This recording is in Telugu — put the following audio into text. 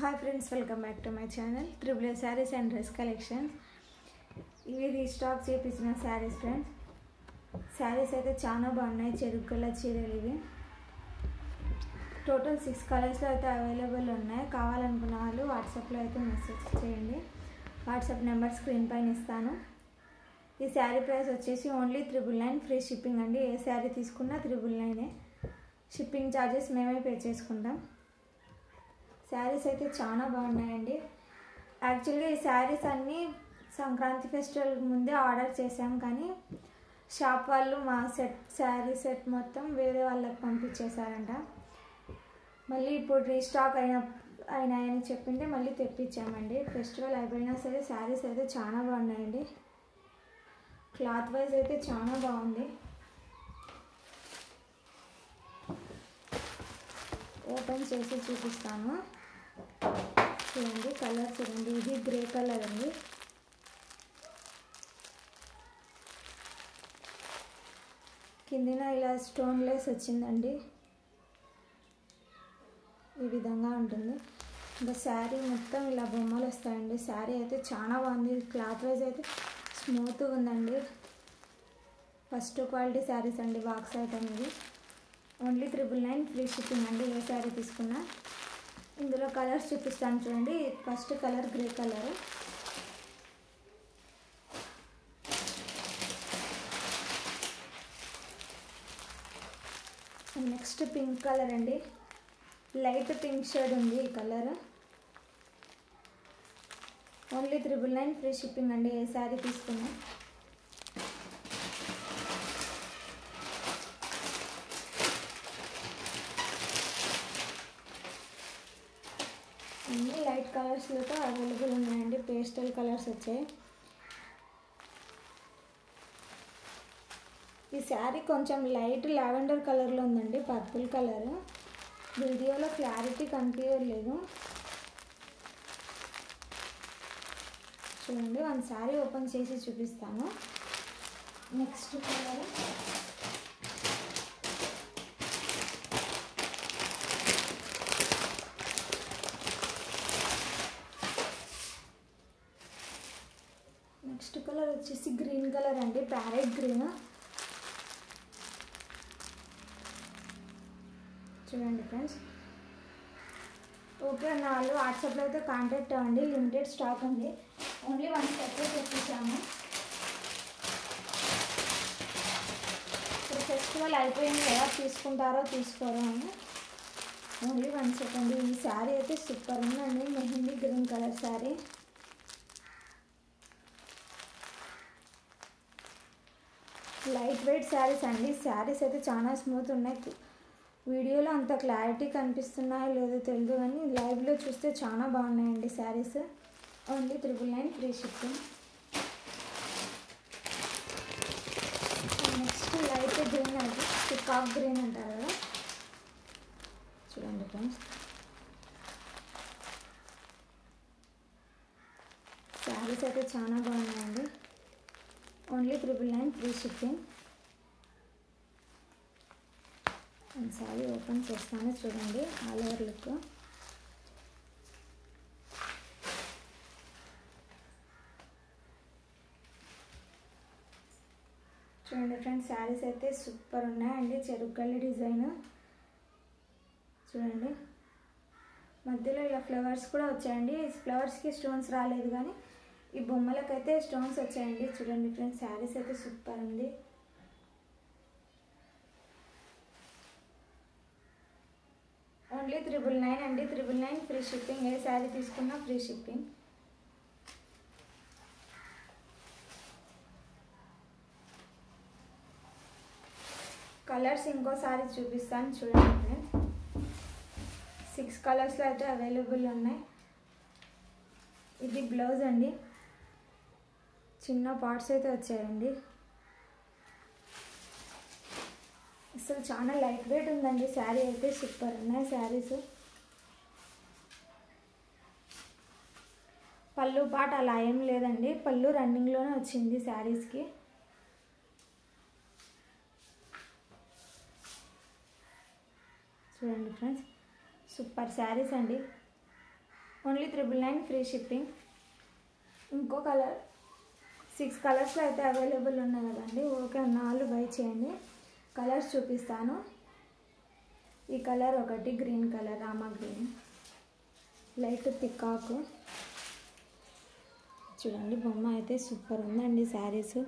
Hi friends, welcome back to my channel triple A saris and dress collections. ఇవి రీస్టాక్ చేయించిన శారీస్ ఫ్రెండ్స్. శారీస్ అయితే చాలా బాగున్నాయి. చెరుకు కలర్ చీరలు ఇవి. టోటల్ 6 కలర్స్లో అయితే అవైలబుల్ ఉన్నాయి. కావాలనుకున్న వాళ్ళు వాట్సాప్లో అయితే మెసేజ్ చేయండి. వాట్సాప్ నెంబర్ స్క్రీన్ పైన ఇస్తాను. ఈ శారీ ప్రైస్ వచ్చేసి ఓన్లీ 999 ఫ్రీ షిప్పింగ్ అండి. ఏ శారీ తీసుకున్నా 999. షిప్పింగ్ ఛార్జెస్ మేమే పే చేసుకుంటాం. శారీస్ అయితే చాలా బాగున్నాయండి. యాక్చువల్గా ఈ శారీస్ అన్నీ సంక్రాంతి ఫెస్టివల్ ముందే ఆర్డర్ చేసాం, కానీ షాప్ వాళ్ళు మా శారీ సెట్ మొత్తం వేరే వాళ్ళకి పంపించేశారంట. మళ్ళీ ఇప్పుడు రీస్టాక్ అయినాయని చెప్పింటే మళ్ళీ తెప్పించామండి. ఫెస్టివల్ అయిపోయినా సరే శారీస్ అయితే చాలా బాగున్నాయండి. క్లాత్ వైజ్ అయితే చాలా బాగుంది. ఓపెన్ చేసి చూపిస్తాను. చూడండి, కలర్ చూడండి. ఇది గ్రే కలర్ అండి. కిందన ఇలా స్టోన్ లేస్ వచ్చిందండి. ఈ విధంగా ఉంటుంది. ఇంకా శారీ మొత్తం ఇలా బొమ్మలు వస్తాయండి. శారీ అయితే చాలా బాగుంది. క్లాత్ వైజ్ అయితే స్మూత్గా ఉందండి. ఫస్ట్ క్వాలిటీ శారీస్ అండి. బాక్స్ ఐటమ్ ఇది. ఓన్లీ 999 ఫ్రీ షిప్పింగ్ అండి. ఏ శారీ తీసుకున్నా. ఇందులో కలర్స్ చూపిస్తాను చూడండి. First colour grey colour, next pink colour అండి. లైట్ పింక్ షేడ్ ఉంది ఈ కలర్. ఓన్లీ 999 ఫ్రీ షిప్పింగ్ అండి. ఏ శారీ తీసుకున్నా. అన్నీ లైట్ కలర్స్లో అవైలబుల్ ఉన్నాయండి. పేస్టల్ కలర్స్ వచ్చాయి. ఈ శారీ కొంచెం లైట్ లావెండర్ కలర్లో ఉందండి. Purple colour. వీడియోలో క్లారిటీ కనిపించలేదు. చూడండి, వన్ శారీ ఓపెన్ చేసి చూపిస్తాను. నెక్స్ట్ కలర్ వచ్చేసి గ్రీన్ కలర్ అండి. Parrot green. చూడండి ఫ్రెండ్స్. ఓకే అన్న వాళ్ళు వాట్సాప్లో అయితే కాంటాక్ట్ అవ్వండి. లిమిటెడ్ స్టాక్ ఉంది. ఓన్లీ 1 సెట్ తెప్పించాము. ఇప్పుడు ఫెస్టివల్ అయిపోయింది కదా, తీసుకుంటారో తీసుకోరో అని ఓన్లీ 1 సెట్ అండి. ఈ శారీ అయితే సూపర్ ఉందండి. Mehndi green colour sari. Light weight saris అండి. శారీస్ అయితే చాలా స్మూత్ ఉన్నాయి. వీడియోలో అంత క్లారిటీ కనిపిస్తున్నాయో లేదో తెలియదు, కానీ లైవ్లో చూస్తే చాలా బాగున్నాయండి saris. Only 999 free shipping. Next light green అండి. పికాక్ గ్రీన్ అంటారు కదా. చూడండి ఫ్రెండ్స్, శారీస్ అయితే చాలా బాగున్నాయండి. Only 999 free shipping. Sari open చేస్తాను చూడండి. All over look. చూడండి ఫ్రెండ్స్, శారీస్ అయితే సూపర్ ఉన్నాయండి. చెరుకల్లి డిజైన్ చూడండి. మధ్యలో ఇలా ఫ్లవర్స్ కూడా వచ్చాయండి. ఫ్లవర్స్కి స్టోన్స్ రాలేదు, కానీ ఈ బొమ్మలకైతే స్టోన్స్ వచ్చాయండి. చూడండి ఫ్రెండ్స్, శారీస్ అయితే సూపర్ ఉంది. ఓన్లీ 999 అండి. 999 ఫ్రీ షిప్పింగ్. ఏ శారీ తీసుకున్నా ఫ్రీ షిప్పింగ్. కలర్స్ ఇంకోసారి చూపిస్తాను చూడండి ఫ్రెండ్స్. 6 కలర్స్లో అయితే అవైలబుల్ ఉన్నాయి. ఇది బ్లౌజ్ అండి. చిన్న పార్ట్స్ అయితే వచ్చాయండి. అసలు చాలా లైట్ వెయిట్ ఉందండి. శారీ అయితే సూపర్ ఉన్నాయి శారీస్. పళ్ళు పాట అలా ఏం లేదండి. పళ్ళు రన్నింగ్లోనే వచ్చింది శారీస్కి. చూడండి ఫ్రెండ్స్, సూపర్ శారీస్ అండి. Only 999 free shipping. ఇంకో కలర్ 6 కలర్స్లో అయితే అవైలబుల్ ఉన్నాయి కదండి. ఓకే ఉన్న వాళ్ళు బై చేయండి. కలర్స్ చూపిస్తాను. ఈ కలర్ ఒకటి green colour, Rama green, light peacock. చూడండి బొమ్మ అయితే సూపర్ ఉందండి శారీస్.